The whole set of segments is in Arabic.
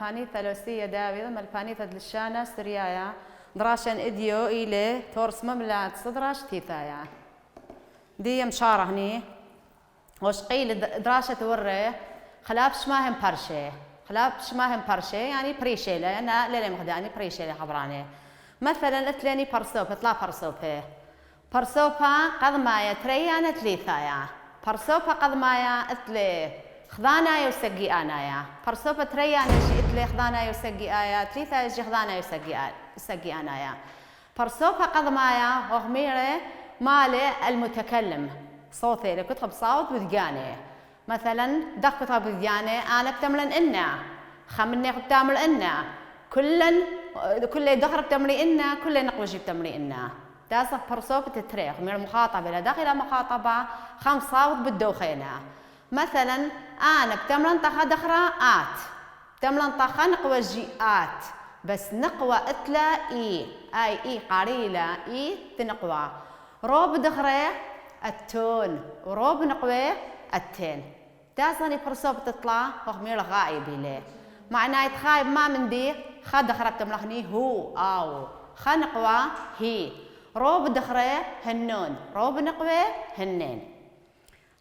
ملباني ثلاثية داوية ملباني تدلشانة سريايا دراشن إديو إلي تورس مملات صدراش تيثايا دي مشارة هني وشقيل دراشة وري خلابش ماهم برشي خلابش ماهم برشي يعني بريشي لأنا ليلة مخداني بريشي خبراني مثلا اتلاني برسوب اطلع برسوبه برسوبا قد مايا تريانا تليثايا برسوبا قد مايا اتلي خذانا يوسقي انايا برسوبا تريانا جي اتلي خذانا يوسقي ايا تليثا يجي خذانا يوسقي انايا برسوبا قد مايا وغميري مالي المتكلم صوتي اللي كتب صوت بدقاني مثلا دق كتب بدقاني انا بتملن انا خمني بتعمل انا كل دخر بتمري انا كل نقوش بتمري انا تاسف برسوب تتريخ من المخاطبه الى داخل مخاطبه خمس صوت بالدوخينه مثلا انا بتملن طخه دخره ات بتملن طخه نقوى جيات بس نقوى اتلا اي قليله تنقوى روب دخره التون وروب نقوى التين تاسني برسوب تطلع وخمير غايب ليه معناه يتخايب ما من دي خد دخرت تملخني هو او خنقوى هي روب دخره هنون روب نقوى هنين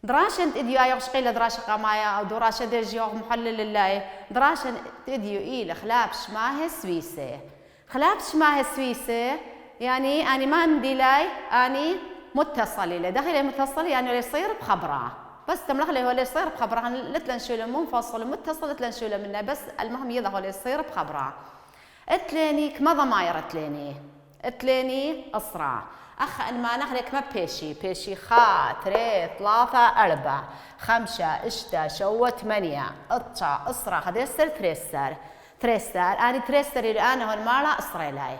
دراشن اديو اي شقيله دراشه قمايا او دراشه دجيو محلل الله دراشن اديو الى خلاب شماه سويسه خلاب شماه سويسه يعني اني ما مديلاي اني متصل الى داخل متصل يعني اللي يصير بخبره بس تملخ لي هو اللي يصير بخبره لتلنشوله منفصل متصل تلنشوله منه بس المهم يظهر اللي يصير بخبره اتليني كما ضماير اتليني اسرع اخ ان ما نخلك ما بيشي خا تري ثلاثة أربعة خمسة اشتا شو 8 اطشا اسرع هذا يصير تريستر اني تريستر اللي انا هون مالا اسرع لاي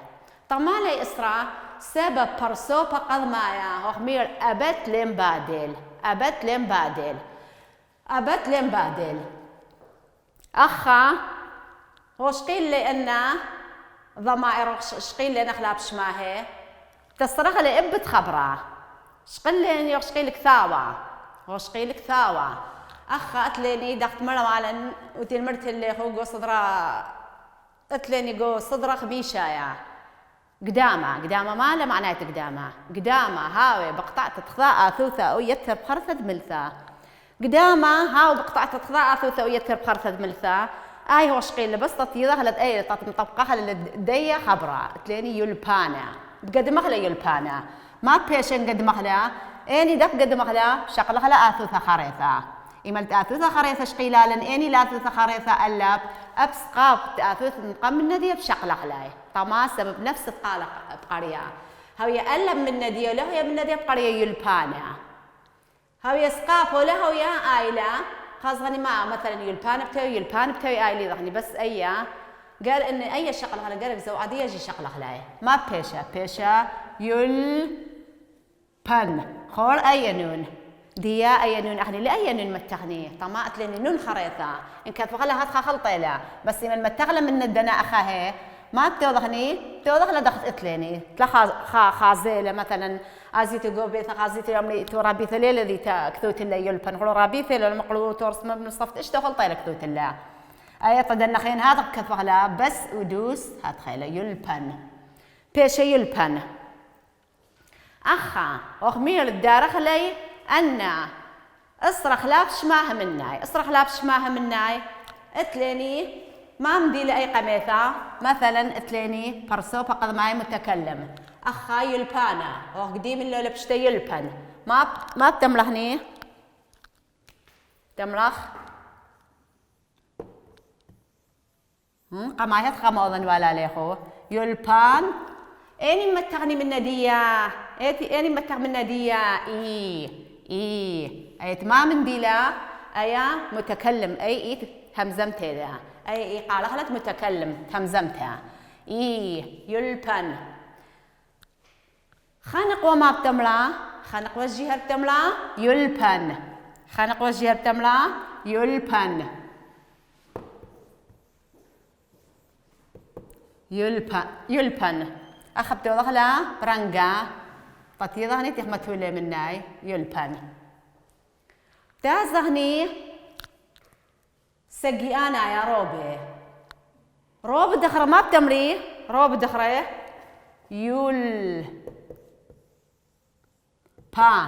طب ما لي اسرع سبب برسوبة قد مايا وخمير ابت لم بادل اخا وش قيل لي ان ضمائر شقيل لي نخلاب شماهي تصرخ لي ابت خبره شقيل لي شقيل كثاوة وشقيل كثاوة اخا اتليني دخت مرة مالا وتل مرت اللي هو صدرا اتليني جو صدرا خبيشايا قدامه ما له معناته قدامه هاوي بقطعت تخذاء ثوثة ويتر بخرثة ملثة قدامه هاو بقطعت تخذاء ثوثة ويتر بخرثة ملثة اي هو شقيل بس تطيضه اي مطبقها للدية خبرة تليني يلبانا تقدمها له يلبانا ما بيشن قدمها له اني دق قدمها له شقلها له اثوثة خريثة إملت اثوثة خريثة شقيلا لن اني لا اثوثة خريثة الا ابس قاب اثوثة مقام من نديه بشقلها له طما سبب نفس الطالق بقرية هويا ألم من نديه له هي من نديه بقرية يلبانا هويا سقاف له هويا آيلة خاصني ما مثلا يلبان بتوي آيلي ضغني بس أيا قال إن أي شغلة على قلب زوادية يجي شغلة خلاي ما بيشا يلبان خور أي نون ديا أي نون أخني لأي نون متغني طماءت لني نون خريطة إن كانت فغلها هاتخا خلطة لا بس من متغلى من الدنا أخاها ما بتوضخني بتوضخ لدخت اتليني تلا خازيله مثلا ازيتو جوبيث خازيتو يومي تو رابيث ليله ذي تا كثوت الله يلبن قولوا رابيث لو مقلو تورس ما بنصفت ايش دخل طيله كثوت الله اي طدنا خين هذا كفغلا بس ودوس هات خيله يلبن بيش يلبن اخا وخمير الدار خلي ان اصرخ لابش ماها مناي اتليني ما مدي لأي قميثة مثلا اتليني برسوبة قد معي متكلم أخا يلبانا وقديم اللي لبشتي يلبن ما بتملخني تملخ قمايات خموضا ولا ليخو يلبان اني متغني من ندية اني متغ من ندية ايت ما من ديلا ايا متكلم اي همزمتي ذا اي قال خلت متكلم همزمتها يلبن خنق وما بتملا خنق وجهها بتملا يلبن خنق وجهها بتملا يلبن اخبت وضخلا برنقا طتيضهني تخمتولي مناي يلبن تازهني سقي أنا يا روبي رو بدخرة ما بتمري، رو بدخرة يل با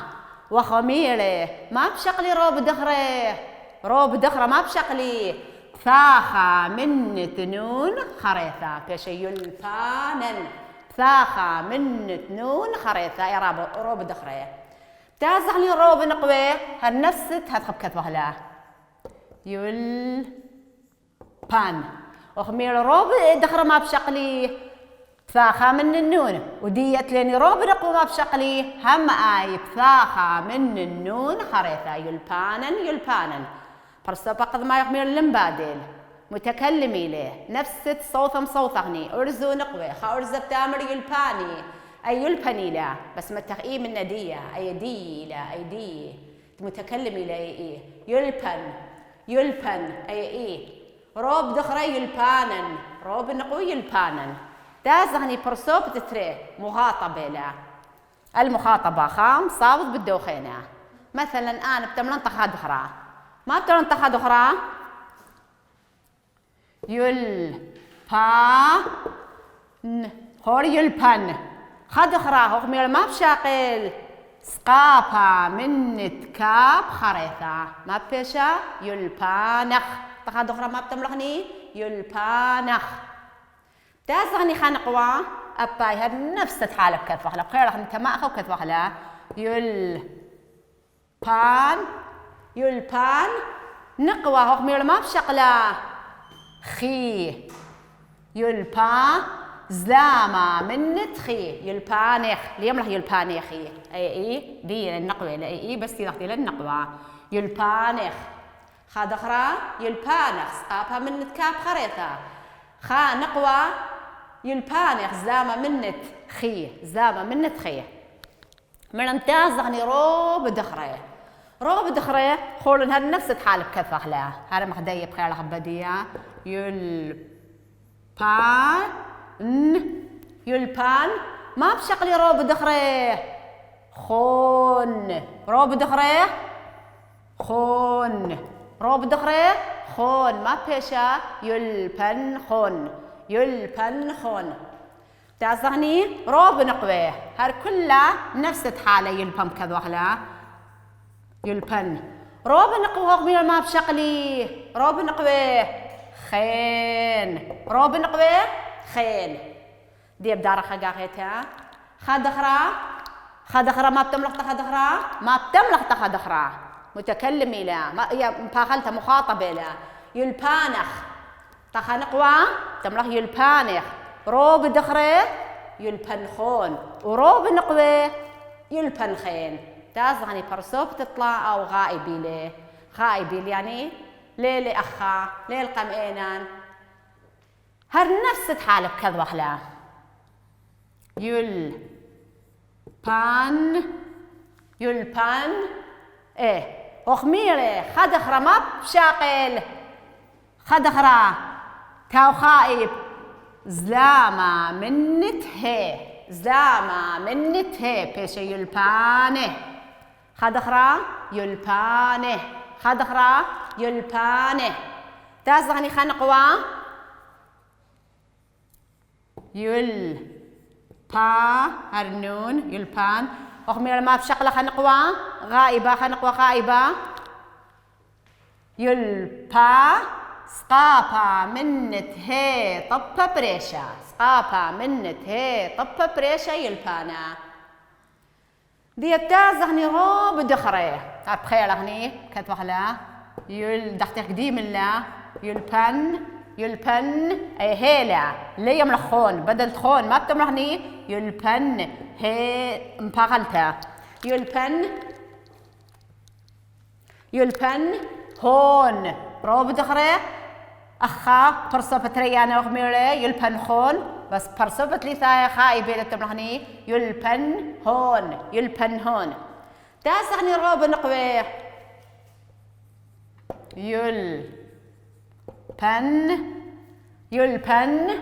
وخميرة ما بشقلي رو بدخرة، رو بدخرة ما بشقلي ثاخة من تنون خريثة بيش يلبانن ثاخة من تنون خريثة يا رو بدخرة تازغني رو بنقوي هالنفست هتخب كتبه له يل بان وخمير رو بدخرة ما بشقلي ثاخة من النون وديت لاني رو بنقوي ما بشقلي هم آي ثاخة من النون خريثة يلبانن يلبانن برسو بقض ما يخمير لمبادل متكلمي له نفس صوت مصوتغني أرزو نقوي خا أرزو بتامر يلباني أي يلبني له بس متخئي من ندية أي دي لا أي دي متكلمي له أي يلبن يلبن أي روب دخري يلبانن روب نقوي يلبانن تازغني برسو بتتري مخاطبة له المخاطبة خام صابت بالدوخينة مثلا أنا بتملنطق دخرة ما بتملنطق دخرة يل با هور يلبن خدخرة هو ما بشاقل سقابة من تكاب خريطة ما بيشا يلبانخ تخدخرة ما بتملغني يلبانخ تازغني خانقوا أباي هاد نفس الحالة بكتفخلة بخير انت ما أخو كتفخلة يلبان يلبان نقوى هو ما بشقلة خي يلبا زلامة من تخي يلبانخ اليوم له يلبانخي اي دي النقوة اي بس تي للنقوة يلبانخ خادخرة يلبانخ سقابها من تكاب خريطة خا نقوة يلبانخ زلامة من تخي زلامة من تخي من امتازغني روب دخرة روب دخرة خولن هاد نفس الحالة بكثفة له هذا مخدية بخير خبدية يلبان يلبان ما بشقلي روب دخرة خون روب دخرة خون روب دخرة خون ما بيشا يلبن خون يلبن خون تازغني روب نقوي هر كلها نفس الحالة يلبن كذوخلا يلبن روب نقوي ما بشقلي روب نقوي خين روب نقوي خين دي بدار خقاقيتها خدخرة خدخرة ما بتملق خدخرة ما بتملق خدخرة متكلمي لا ما يا مفاخلتها مخاطبة لا يلبانخ تخنقوا تملق يلبانخ روب دخرة يلبنخون وروب نقوي يلبنخين تازغني برسوب تطلع أو غائبي ليه غائبي يعني ليلي أخا ليل قمئينان هر نفس الحالة بكذا وخلا يلبان يلبان ايه وخميرة خدخرة ما بشاقل خدخرة تاو خائب زلامة منت هي زلامة منت هي بيش يلبانه خدخرة يلبانه خدخرة يلبانه تازغني خنقوا يل با هرنون يلبان وخمير ما بشقلة خنقوا غائبة خنقوا غائبة يلبا سقابة منت هي طبة بريشة سقابة منت هي طبة بريشة يلبانا دي تازغني روب دخرة بخير أغني كتبخلا يل دختك قديم الله يلبن يلبن أي هيلا ليه يملخون بدل تخون ما بتملخني يلبن هي مبغلتها يلبن يلبن هون روب دخرة أخا برصفت ريانا وخميرة يلبن خون بس برصفت لي ثايا خايبة تملخني يلبن هون يلبن هون تاسغني روب نقوي يلبن يلبن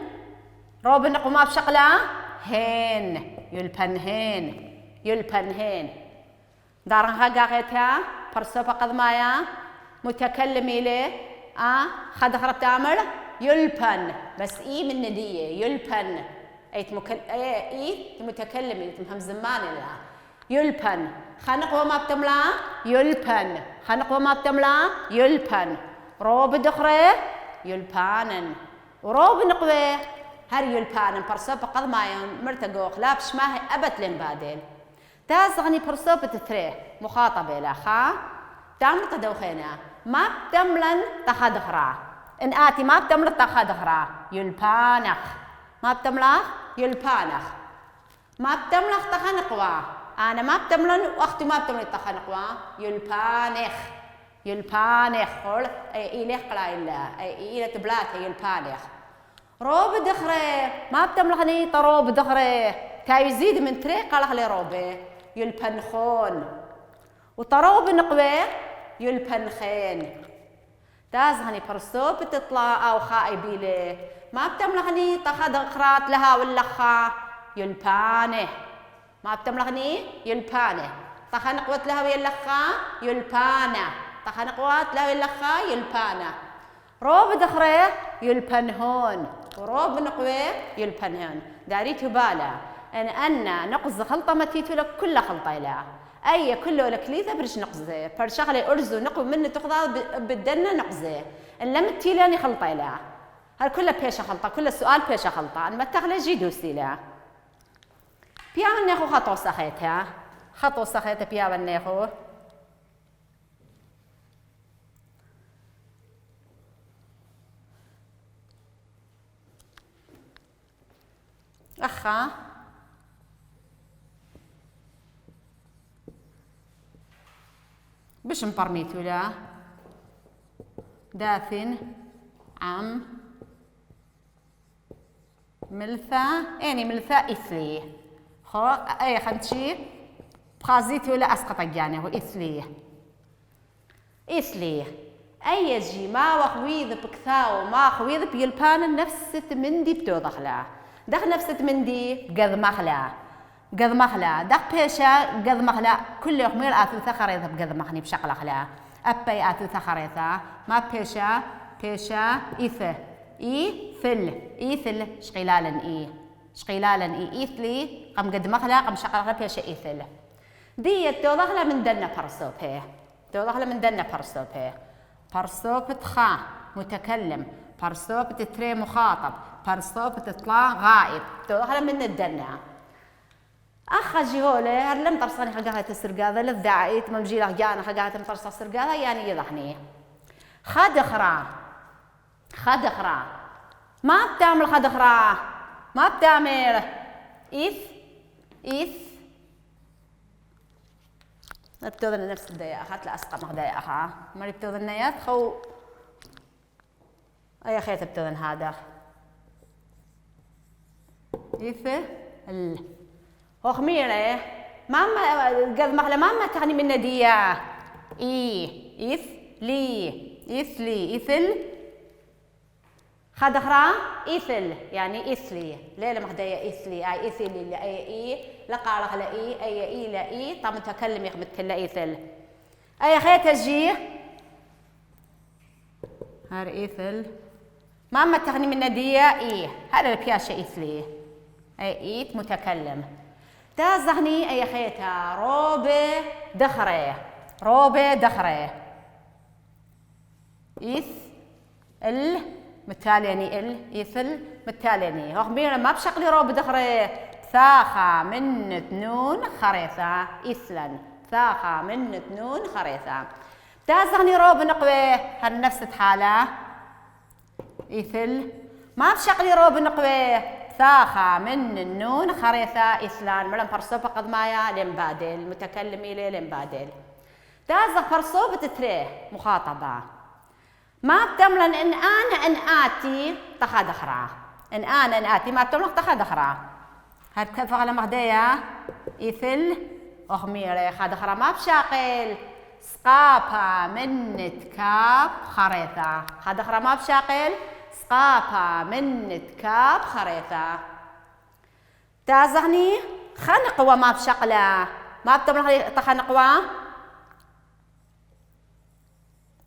روب نقو ما بشقلة هين يلبن هين يلبن هين دارنها قاقيتها برصفة قد مايا متكلمي لي خدخرة تامر يلبن بس إي من ندية يلبن إي متكلم تفهم زمان لا يلبن خنق وما بتملا يلبن خنق وما بتملا يلبن روب دخرة يلبانن وروب نقوة هر يلبانن برسوب قد ما مرتقوخ لا بشماه أبت لين بعدين تازغني برسوب تثريه مخاطبة لا خا تعمل تدوخينا ما بتملن تخدخرا إن آتي ما بتملن تخدخرا يلبانخ ما بتملخ يلبانخ ما بتملخ تخنقوا أنا ما بتملن وأختي ما بتملن تخنقوا يلبانخ يلبانخ قول أي إله قلا إلا أي إله تبلات يلبانخ روب دخرة ما بتملخني تروب دخرة كيزيد من طريق قال لي روبه يلبنخون وتروب نقوة يلبنخين تازهني برسوب تطلع أو خائبيله ما بتملخني تخد خرات لها واللخا يلبانه ما بتملخني يلبانه تخنقوت لها ويلخا يلبانه تخنقوت لها ويلخا يلبانه روب دخره يلبنهون وروب نقوة يلبنهون داريتو بالا أن نقص خلطة ما تيتو لك كل خلطة لا أي كله لك ليثة برش نقصه فرشغلي أرزو نقو منه تقضى بدنا نقصه إن لم تيلاني خلطة لا هل كله بيشة خلطة كل السؤال بيشة خلطة أن ما تغلي جيدو سيلا بيعمل ناخو خطو سخيتها خطو سخيتها بيعمل ناخو أخا بش مبرميتو لا داثن عم ملثا يعني ملثا إثلي خو أي خمتشي بخازيتو لا أسقط الجاني هو إثلي إثلي أي جي ما وخويذ بكثاو ما خويذ بيلبان نفس مندي بتو دخلا دخل نفس مندي قذ مخلا قذ مخلا دق بيشا قذ مخلا كل يوم آتو ثخريثة بقذ مخني بشقل أخلا أبي آتو ثخريثة ما بيشا إيثة إيثل شقيلالا إيثلي قم قد مخلا قم شقل أخلا بيشا إيثل دي توضخلا من دنا برسوبه توضخلا من دنا برسوبه برسوب تخا متكلم برسوب تتري مخاطب برسوب تطلع غائب توضخلا من الدنا أخا جيهولة هرلم ترصاني حقها تسرقاذا للدعايت ممجيلة جانا حقها تمترصا سرقاذا يعني يضحني خدخرا ما بتعمل خدخرا ما بتعمل إيث بتوذن نفس الدقيقة أخذت لأسقط مخدايا أخا مري بتوذن نيات خو أي خيط بتوذن هذا إيث وخميرة ماما قد مخلا ماما تغني من ندية إيثل خدخرا إيثل يعني إيثلي ليلة مخدية إيثلي أي إيثلي لأي لقارغ لأي أي لأي طب متكلم يخبط كلا إيثل أي خيط الجي هار إيثل ماما تغني من ندية هذا البياشة إيثلي أي إيت متكلم تازغني أي خيتا روبة دخرة إيث متاليني إيثل متاليني وخبيرا ما بشقلي روبة دخرة ثاخا من تنون خريثة إيثلا ثاخا من تنون خريثة تازغني روبة نقوة هل نفس حالة إيثل ما بشقلي روبة نقوة ثاخا من النون خريثة إثلان ملم فرصوبة قد مايا لمبادل المتكلم إليه لمبادل تازغ فرصوبة تتريه مخاطبة ما بتملن إن آتي تخدخرا إن آتي ما بتملن تخدخرا هاد كيف على مغدية إثل أخميرة خدخرا ما بشاقل سقابا من تكاب خريثة خدخرا ما بشاقل سقابا من تكاب خريثة تازغني خنقوة ما بشقلة ما بتملن تخنقوة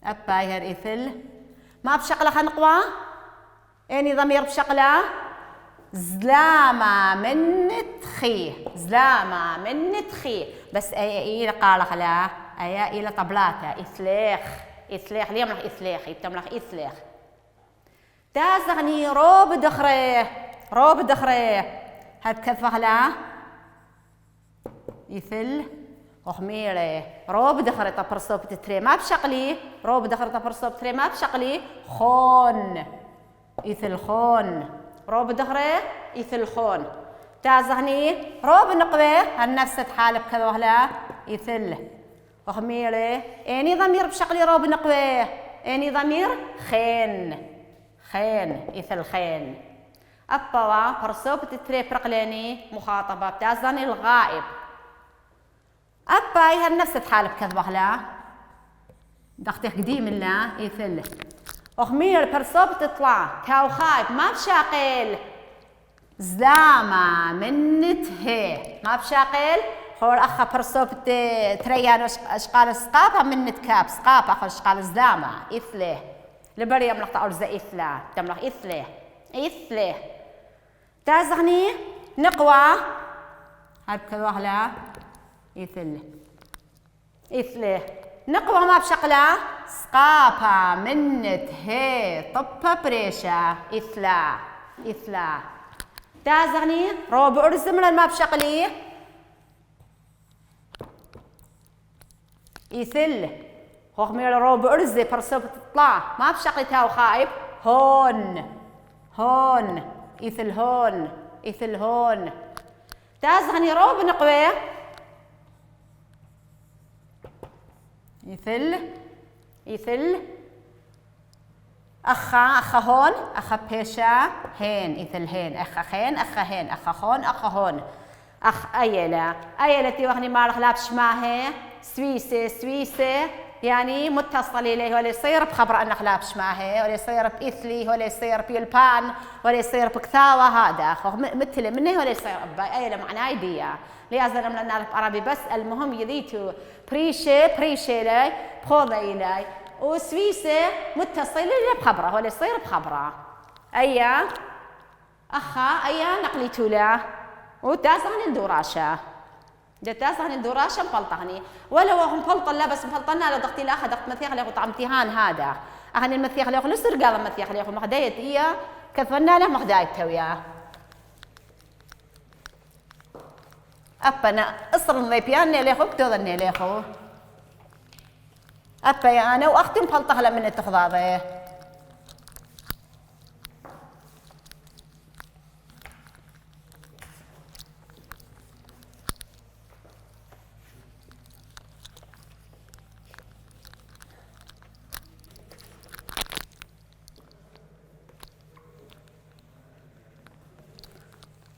أباير إثل ما بشقلة خنقوة اني ضمير بشقله زلامة من تخي، زلامة من تخي، بس اي قال خلا ايا الى طبلاته اثليخ، اثليخ اليوم راح اثليخ يتم راح اثليخ. تازغني روب دخري، روب دخري هاد كذا خلا يثل وخميري روب دخري طبر صوب تتري ما بشقلي، روب دخري طبر صوب تري ما بشقلي خون يثل خون، روب دخري يثل خون. تازغني روب نقوي هالنفس حالب كذا وهلا يثل وخميري اني ضمير بشقلي روب نقوي، اني ضمير خين، خين يثل خين. أبوا برصوب تتري برقلاني مخاطبة بتازغني الغائب. أباي هالنفس حالب كذا وهلا دختي قديم الله يثل وخمير برصوب تطلع كاو خايب ما بشاقل زلامة من تهي ما بشاقل خور أخا برصوب تريان أشقال سقابة من تكاب سقابة أخو أشقال زلامة إثله لبري يملق تأرزة إثله تملق إثله إثله. تازغني نقوى هاد كذا هلا إثله إثله نقوى ما بشقله سقابة منت هي طبة بريشة إثلا إثلا. تازغني روب أرزم ما بشقلي يثل خوخمير روب أرزي برسوب تطلع ما بشقلي تاو خايب هون هون يثل هون يثل هون. تازغني روب نقوي يثل يثل أخا هون أخا بيشا هين يثل هين أخا خين أخا هين أخا هون أخا هون أخ أيلا أيلا تيوخني مارخ لابش ماهي سويسة سويسة يعني متصل إليه ولا يصير بخبر أنك لابش ماهي ولا يصير بإثلي ولا يصير بيلبان ولا يصير بكثاوة هذا مثل منه ولا يصير أبا أيلا معناه يديا لازم لنا نعرف عربي بس المهم يديتو بريشة لي بخوضة إلي وسويسة متصل إليه بخبره ولا يصير بخبره أيا أخا أيا نقليتو له وتاسعني الدوراشة تاسعني الدوراشة مفلطعني ولو هم مفلطن لا بس مفلطنا لو ضغطي لاخذ ضغط مثيخ له طعم امتحان هذا أخني المثيخ له لسر قال المثيخ له مخديت هي كفنا له مخدايته وياه أبنا أصر الضيبيان نيليخو بتوضى نيليخو أبا يا أنا وأختي مفلطة له من التخضاضي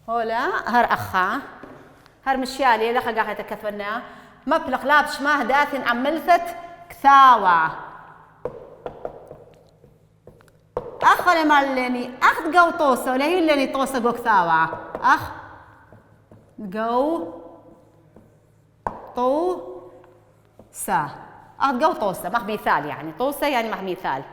هولا هر أخا هر مشيالي لخا قاعدة كثرنا مبلغ لابش ماه داثن عملثت كثاوة أخ مالني أخ جو طوسة ولا هي اللي طوسة جو كثاوة أخ جو طوسة أخ جو طوسة ما مثال يعني طوسة يعني ما مثال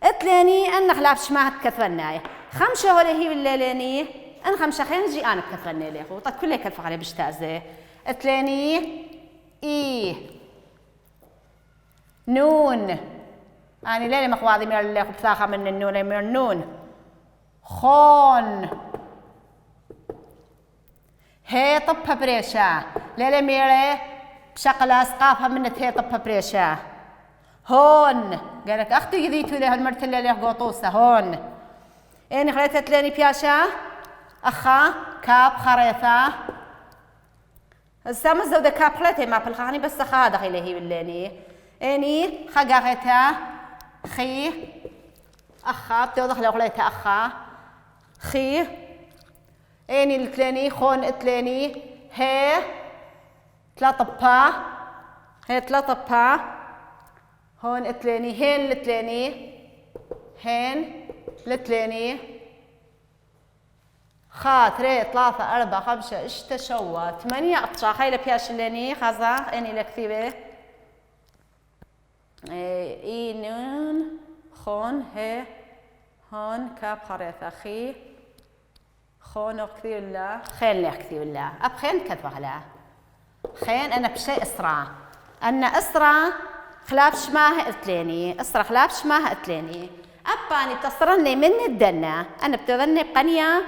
اتلاني أنخ لابش ماه كثرنا خمسة ولا هي الليلاني أنا خمسة خين جي أنا بكثرني ليه وطت كله كثر عليه بشتازه اتلاني إيه نون أنا ليه مخواضي مير اللي بثاخة من النون مير نون خون هي طبها بريشة ليه ميرة بشقلة سقافها من هي طبها بريشة هون قالك أختي يذيتوا ليه المرت اللي قوطوسة هون إني خليت اتلاني بياشا أخا كاب خريطة السامة الزودة كاب خليتي ما بالخاني بس أخا دخيله هي بالليني إني خقاغتها خي أخا بتوضح لو خليتها أخا خي إني التلاني خون اتلاني هي تلاطبا هي تلاطبا هون اتلاني هين لتلاني هين لتلاني خاطري 3 4 5 6 شوا 8 قطشة خيلة بياش لاني خازا اني لكثيبه اي نون خون هي هون كاب خريطة خي خون كثير لا خين ليح كثير لا أب خين كتبه لا خين أنا بشيء إسرع أنا إسرع خلاف شماه قتليني إسرع خلاف شماه قتليني أباني تصرني من الدنة أنا بتظني بقنية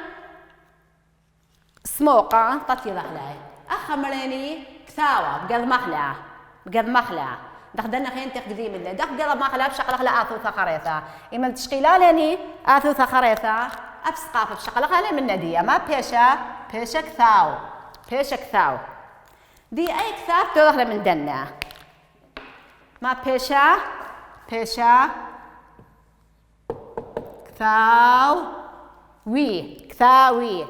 سموقة طتي ضحلاي أخمريني كثاوة بقد مخلع دخدنا خين تقديم الله دخ قلب مخلع بشقلق لا آثوثة خريطة إما تشقيلالني آثوثة خريطة أبسقاف بشقلق أنا من ندية ما بيشا كثاو دي أي كثاب تدخل من دنا ما بيشا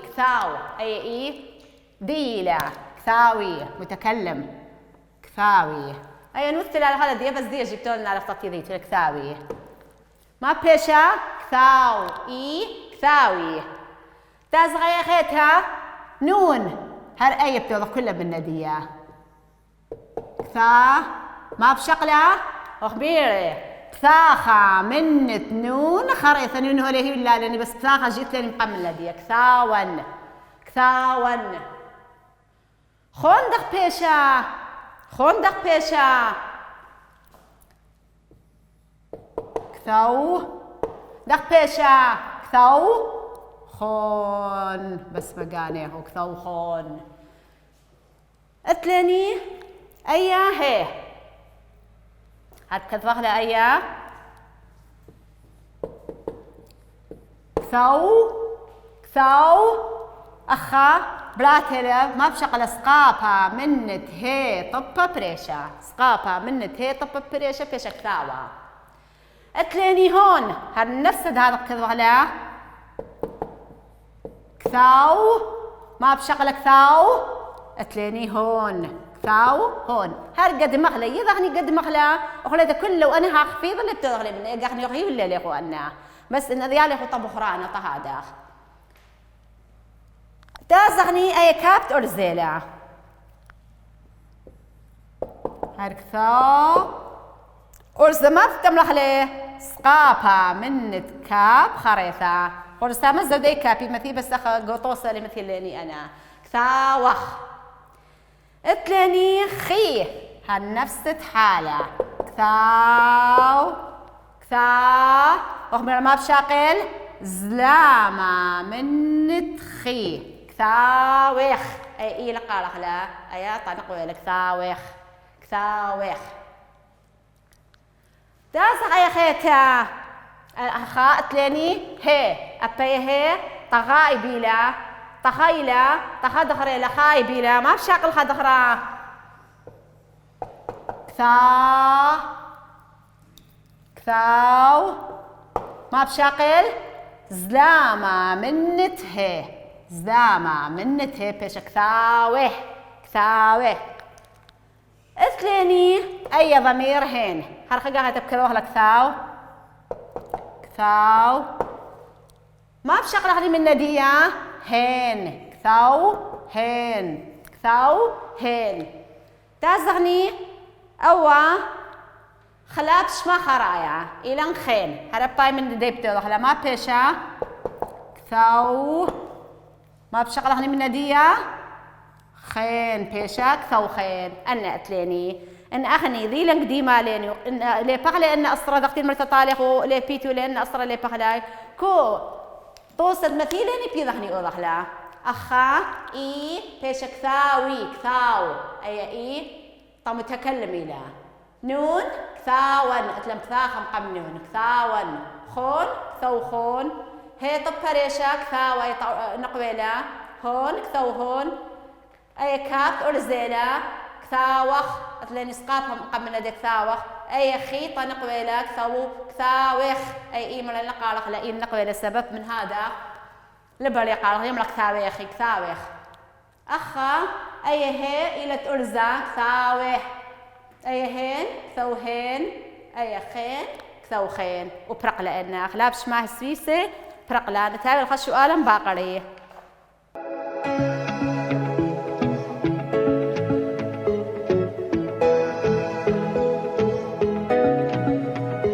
كثاو أي ديلة كثاوي متكلم كثاوي أي نمثل على هذا دي بس دي جبتوا لنا على خطي ذي كثاوي ما بيشا كثاوي تازغي خيتها نون هر أي بتوضح كلها بالندية كثا ما بشقلة وخبيري كثاخة منت نون خريطة نون هو هي لا لأني بس كثاخة جيت لاني مقمل ندية كثاون خوندق بيشا كثاو دق بيشا كثاو خون بس بقاني هو كثاو خون اتلاني ايا هي هاد كتبخ لها ايا كثاو اخا براتر ما بشقل سقابها منت هي طبة بريشة بيشا كثاوة اتلاني هون هاد نفس هذا كتبخ لها كثاو ما بشقل كثاو اتلاني هون كثاو هون هالقد مخلة يضغني قد مخلة وخليته كله وانا هاخفيض اللي بتضغلي مني قاخني يخيب اللي ليخو انا بس ان ذيالي خو طب اخرانا طهادا تازغني اي كابت ارزيلا هالكثاو ارزا ما بتملخ ليه سقابها منت كاب خريطة ارزا مزل دي كابي مثي بس قطوسة اللي مثل لاني انا كثاوخ اتلاني خي هالنفس حالة كثاو وخمر ما بشاقل زلامة من تخي كثاوخ اي لقالخ لا ايا طنقوا لك كثاوخ تاسق اي خيتا اخا اتلاني هي ابي هي طغاي بيلا تخيلة تخدخري لخاي بيلا ما بشاقل خدخرة كثاو ما بشاقل زلامة منت هي بيش كثاوه اتلاني اي ضمير هين هرخقاها تبكروه لكثاو ما بشاقل هذه من ندية هين كثاو هين تازغني أوا خلاب شما خرايا إلان خين هربطاي من ديبتو خلا ما بيشا كثاو ما بشغلهني من ندية خين بيشا كثاو خين أنا أتليني إن أخني ذي لنك ديما ليني إن لي بغلي إن أسرى دختي مرتطالخ ولي بيتو لين أسرى لي بغلاي كو توصل مثيلني بيضحني أوضحلا أخا إي بيش كثاو أي طا متكلم إلى نون كثاون أتلم كثاخم قم نون كثاون خون خون هي طب بريشة كثاوي نقبلة هون كثاو هون أي كاب أرزيلة كثاوخ أتلين سقافهم قم من دي كثاوخ أي خيطة نقبلة كثاوخ أي من النقالق لا نقبلة السبب من هذا لبري قال يملك كثاوخ أخا أي هي إلى ترزا كثاوخ أي هين كثوهين أي خين كثوخين وبرقلة إن أخلاب شماه السويسي برقلة نتابع الخش سؤالا باقري